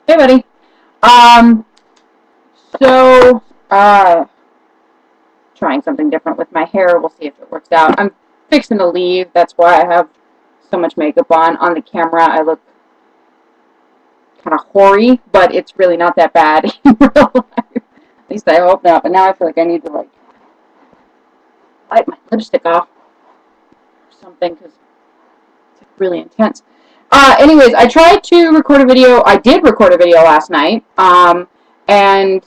Hey, buddy. Um, so, trying something different with my hair. We'll see if it works out. I'm fixing to leave. That's why I have so much makeup on. On the camera, I look kind of hoary, but it's really not that bad in real life. At least I hope not. But now I feel like I need to, like, wipe my lipstick off or something because it's like, really intense. Anyways, I tried to record a video. I did record a video last night. And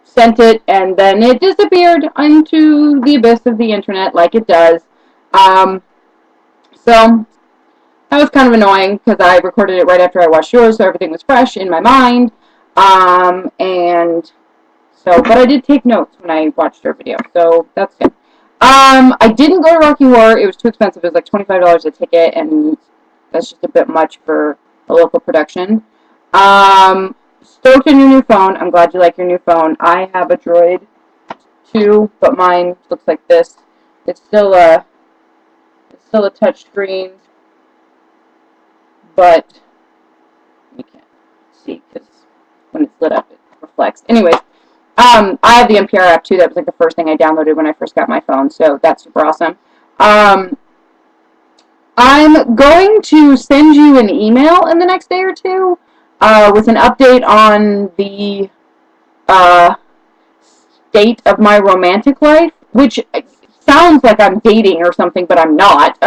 sent it, and then it disappeared into the abyss of the internet like it does. Um, so that was kind of annoying because I recorded it right after I watched yours, so everything was fresh in my mind. And so, but I did take notes when I watched your video, so that's good. I didn't go to Rocky Horror. It was too expensive. It was like $25 a ticket, and that's just a bit much for a local production. Stoked on your new phone. I'm glad you like your new phone. I have a Droid too, but mine looks like this. It's still a touch screen, but you can't see because when it's lit up, it reflects. Anyways, I have the NPR app too. That was like the first thing I downloaded when I first got my phone, so that's super awesome. I'm going to send you an email in the next day or two with an update on the uh, state of my romantic life, which sounds like I'm dating or something, but I'm not.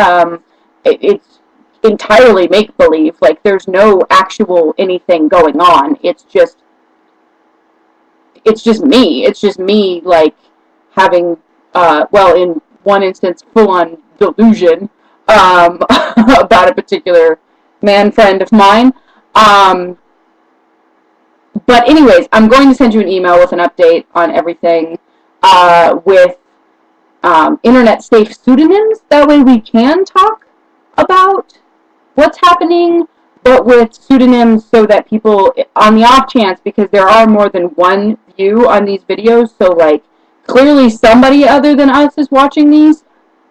It's entirely make believe. Like there's no actual anything going on. It's just me. It's just me like having well, in one instance, full on delusion about a particular man friend of mine. Um, but anyways, I'm going to send you an email with an update on everything with internet safe pseudonyms. That way we can talk about what's happening, but with pseudonyms so that people, on the off chance, because there are more than one view on these videos, so like clearly somebody other than us is watching these.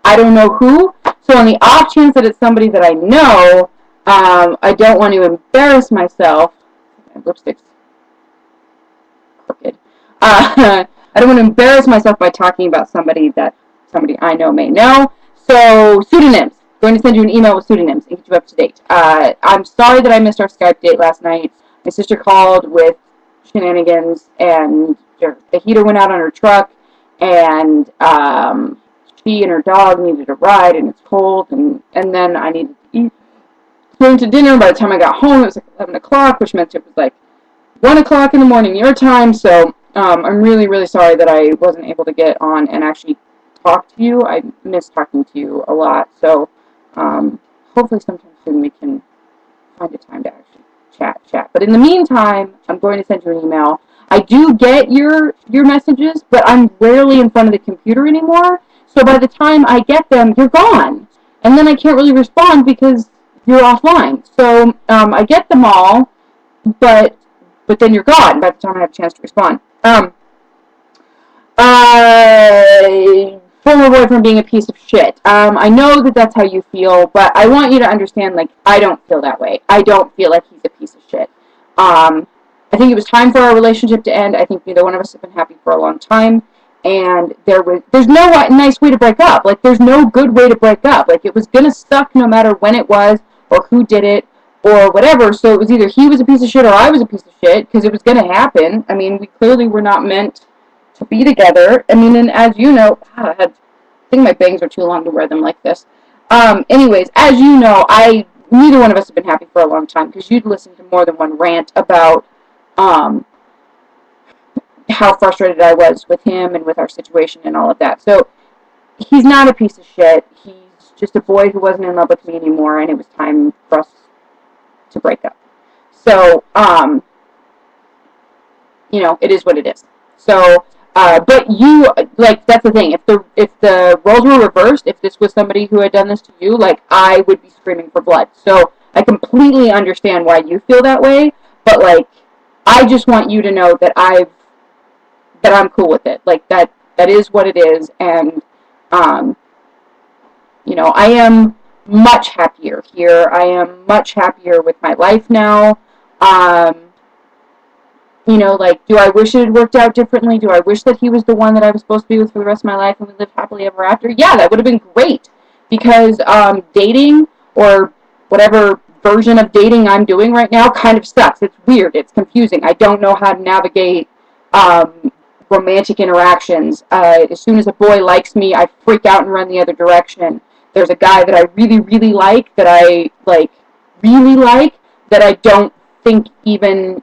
I don't know who. So on the off chance that it's somebody that I know, I don't want to embarrass myself. My lipstick's crooked. I don't want to embarrass myself by talking about somebody that somebody I know may know. So pseudonyms. I'm going to send you an email with pseudonyms and get you up to date. I'm sorry that I missed our Skype date last night. My sister called with shenanigans, and the heater went out on her truck, and she and her dog needed a ride, and it's cold, and then I needed to eat. We went to dinner. By the time I got home, it was like 11 o'clock, which meant it was like 1 o'clock in the morning your time. So I'm really, really sorry that I wasn't able to get on and actually talk to you. I miss talking to you a lot. So hopefully sometime soon we can find a time to actually chat. But in the meantime, I'm going to send you an email. I do get your messages, but I'm rarely in front of the computer anymore. So by the time I get them, you're gone. And then I can't really respond because you're offline. So I get them all, but then you're gone by the time I have a chance to respond. Former boyfriend being a piece of shit. I know that that's how you feel, but I want you to understand, like, I don't feel that way. I don't feel like he's a piece of shit. I think it was time for our relationship to end. I think neither one of us have been happy for a long time, and there's no nice way to break up. Like, there's no good way to break up. Like, it was gonna suck no matter when it was, or who did it, or whatever. So it was either he was a piece of shit or I was a piece of shit, because it was going to happen. I mean, we clearly were not meant to be together. I mean, and as you know, I think my bangs are too long to wear them like this. Anyways, as you know, neither one of us have been happy for a long time, because you'd listened to more than one rant about how frustrated I was with him and with our situation and all of that. So he's not a piece of shit. He's just a boy who wasn't in love with me anymore, and it was time for us to break up. So, it is what it is. So, but you, like, that's the thing. If the roles were reversed, if this was somebody who had done this to you, like, I would be screaming for blood. So, I completely understand why you feel that way, but, like, I just want you to know that I'm cool with it. Like, that is what it is, and, I am much happier here. I am much happier with my life now. like, do I wish it had worked out differently? Do I wish that he was the one that I was supposed to be with for the rest of my life and we lived happily ever after? Yeah, that would have been great. Because dating, or whatever version of dating I'm doing right now, kind of sucks. It's weird. It's confusing. I don't know how to navigate romantic interactions. As soon as a boy likes me, I freak out and run the other direction. There's a guy that I really, really like, that I really like, that I don't think even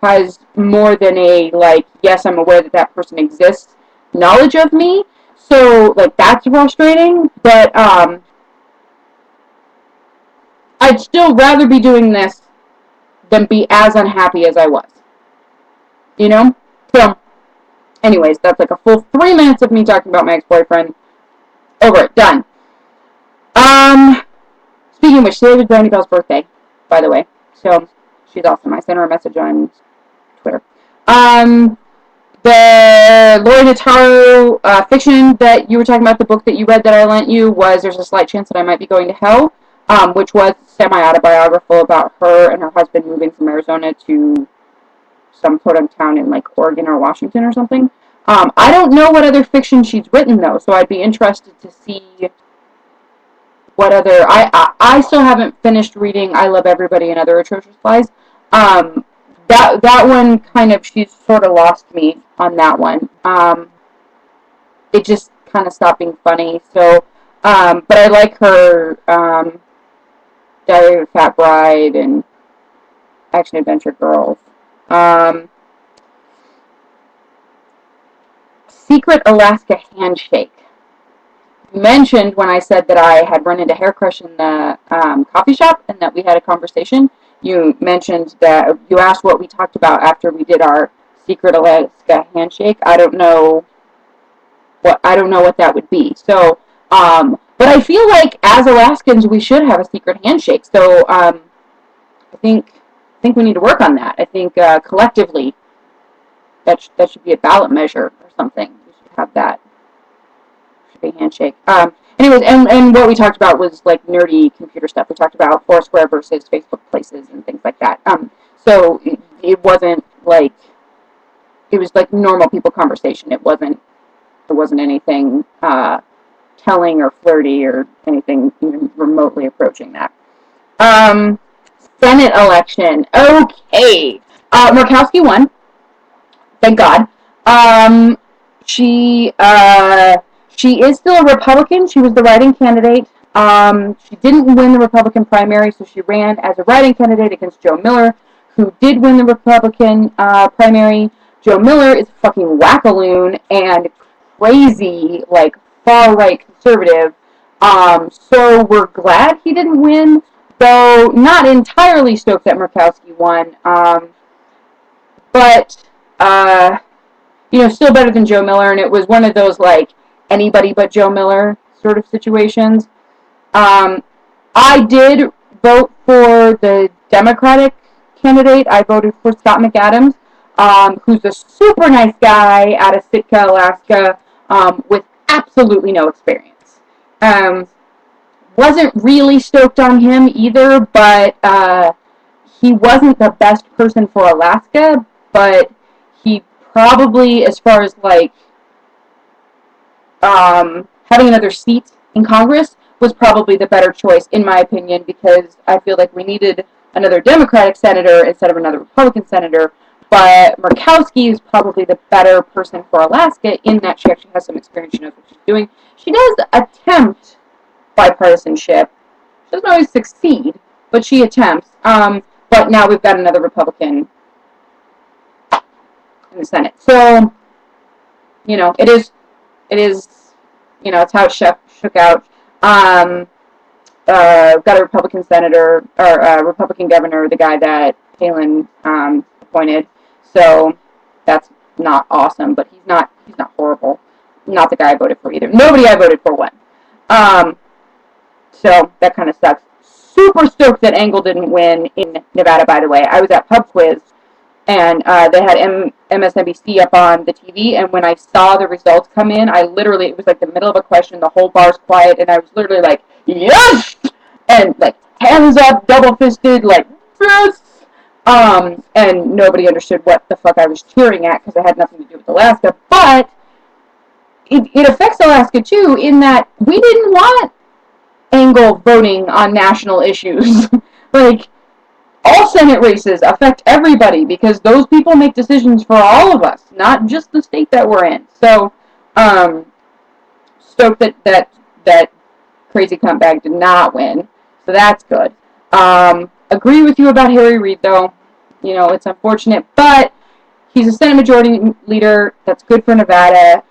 has more than a, yes, I'm aware that that person exists, knowledge of me. So, that's frustrating, but I'd still rather be doing this than be as unhappy as I was. You know? So, anyways, that's like a full 3 minutes of me talking about my ex-boyfriend. Over it. Done. Speaking of which, today was Brandy Bell's birthday, by the way. So, she's awesome. I sent her a message on Twitter. The Lori Nataro fiction that you were talking about, the book that you read that I lent you, was There's a Slight Chance That I Might Be Going to Hell, which was semi-autobiographical about her and her husband moving from Arizona to some sort of town in, Oregon or Washington or something. I don't know what other fiction she's written, though, so I'd be interested to see what other... I still haven't finished reading I Love Everybody and Other Atrocious Lies. That one kind of, she's sort of lost me on that one. It just kind of stopped being funny. So, but I like her Diary of a Fat Bride and Action Adventure Girls. Secret Alaska Handshake. You mentioned when I said that I had run into Hair Crush in the coffee shop and that we had a conversation. You mentioned that you asked what we talked about after we did our Secret Alaska Handshake. I don't know what that would be. So, but I feel like as Alaskans we should have a secret handshake. So, I think we need to work on that. I think collectively that should be a ballot measure or something. We should have that. Should be a handshake. Anyways, and what we talked about was nerdy computer stuff. We talked about Foursquare versus Facebook Places and things like that. So it wasn't it was normal people conversation. It wasn't anything telling or flirty or anything even remotely approaching that. Senate election. Okay. Murkowski won. Thank God. She is still a Republican. She was the write-in candidate. She didn't win the Republican primary, so she ran as a write-in candidate against Joe Miller, who did win the Republican primary. Joe Miller is a fucking wackaloon and crazy, far-right conservative. So we're glad he didn't win, though not entirely stoked that Murkowski won. But still better than Joe Miller, and it was one of those, anybody but Joe Miller sort of situations. I did vote for the Democratic candidate. I voted for Scott McAdams, who's a super nice guy out of Sitka, Alaska, with absolutely no experience. Wasn't really stoked on him either, but he wasn't the best person for Alaska, but he probably, as far as having another seat in Congress, was probably the better choice, in my opinion, because I feel like we needed another Democratic senator instead of another Republican senator. But Murkowski is probably the better person for Alaska in that she actually has some experience. She knows what she's doing. She does attempt bipartisanship. She doesn't always succeed, but she attempts. But now we've got another Republican in the Senate. So, it is, it's how it shook out. Got a Republican senator, or a Republican governor, the guy that Palin appointed. So that's not awesome, but he's not horrible. Not the guy I voted for either. Nobody I voted for won. So that kind of sucks. Super stoked that Engel didn't win in Nevada, by the way. I was at Pub Quiz, and they had MSNBC up on the TV, and when I saw the results come in, it was the middle of a question, the whole bar's quiet, and I was literally yes! And hands up, double-fisted, yes! And nobody understood what the fuck I was cheering at because it had nothing to do with Alaska. But it affects Alaska too, in that we didn't want Angle voting on national issues. Like, all Senate races affect everybody because those people make decisions for all of us, not just the state that we're in. So, stoked that crazy cuntbag did not win. So that's good. Agree with you about Harry Reid, though. You know, it's unfortunate, but he's a Senate Majority Leader. That's good for Nevada.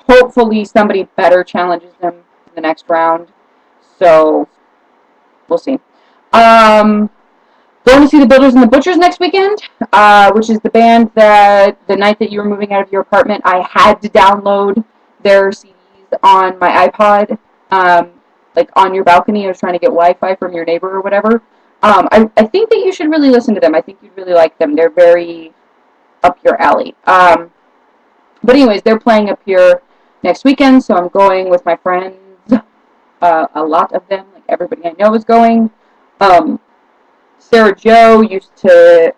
Hopefully somebody better challenges him in the next round. So, we'll see. Going to see the Builders and the Butchers next weekend, which is the band that the night that you were moving out of your apartment, I had to download their CDs on my iPod, like on your balcony. I was trying to get Wi-Fi from your neighbor or whatever. I think that you should really listen to them. I think you'd really like them. They're very up your alley. But anyways, they're playing up here next weekend, so I'm going with my friends. A lot of them, like everybody I know is going. Sarah Joe used to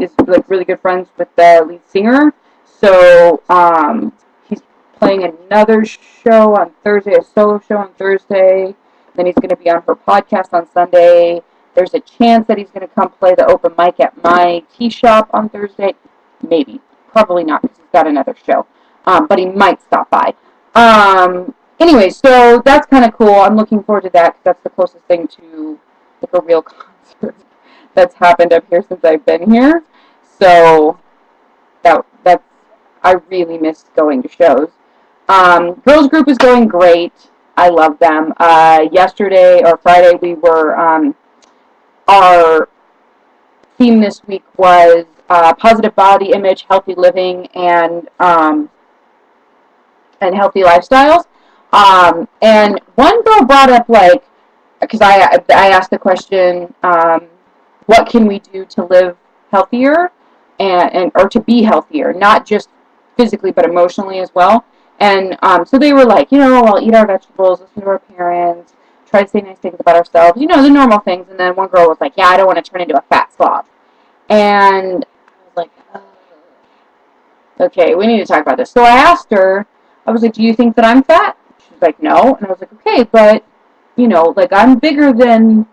is like really good friends with the lead singer, so he's playing another show on Thursday, a solo show on Thursday. Then he's going to be on her podcast on Sunday. There's a chance that he's going to come play the open mic at my tea shop on Thursday. Maybe, probably not because he's got another show, but he might stop by. Anyway, so that's kind of cool. I'm looking forward to that because that's the closest thing to like a real concert that's happened up here since I've been here. So that's I really missed going to shows. Girls group is going great. I love them. Yesterday or Friday we were our theme this week was positive body image, healthy living, and healthy lifestyles. And one girl brought up, like, because I asked the question, what can we do to live healthier and or to be healthier, not just physically but emotionally as well. And so they were like, I'll eat our vegetables, listen to our parents, try to say nice things about ourselves, the normal things. And then one girl was like, yeah, I don't want to turn into a fat slob. And I was like, okay, we need to talk about this. So I asked her, I was like, do you think that I'm fat? She's like, no. And I was like, okay, but, like, I'm bigger than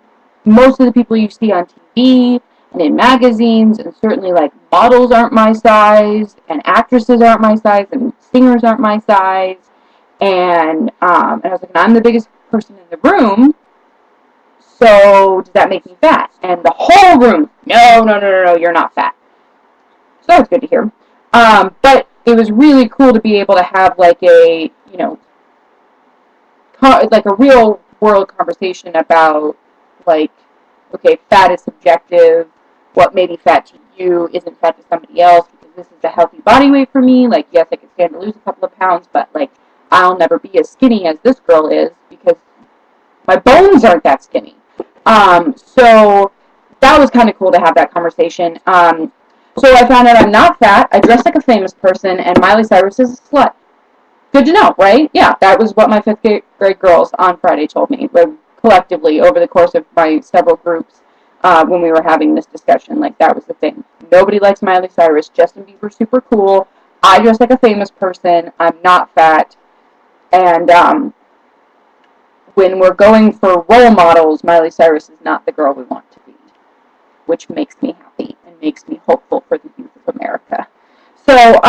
most of the people you see on TV and in magazines, and certainly, like, models aren't my size, and actresses aren't my size, and singers aren't my size. And I was like, I'm the biggest person in the room, so does that make me fat? And the whole room, no, you're not fat. So that was good to hear. But it was really cool to be able to have like a, like a real world conversation about like, okay, fat is subjective. What may be fat to you isn't fat to somebody else because this is a healthy body weight for me. Like, yes, I can stand to lose a couple of pounds, but like, I'll never be as skinny as this girl is because my bones aren't that skinny. So that was kind of cool to have that conversation. So I found out I'm not fat, I dress like a famous person, and Miley Cyrus is a slut. Good to know, right? Yeah, that was what my 5th grade girls on Friday told me, collectively, over the course of my several groups, when we were having this discussion. Like, that was the thing. Nobody likes Miley Cyrus. Justin Bieber's super cool. I dress like a famous person. I'm not fat. And when we're going for role models, Miley Cyrus is not the girl we want to be, which makes me happy and makes me hopeful for the youth of America. So,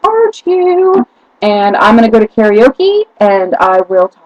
heart you, and I'm going to go to karaoke, and I will talk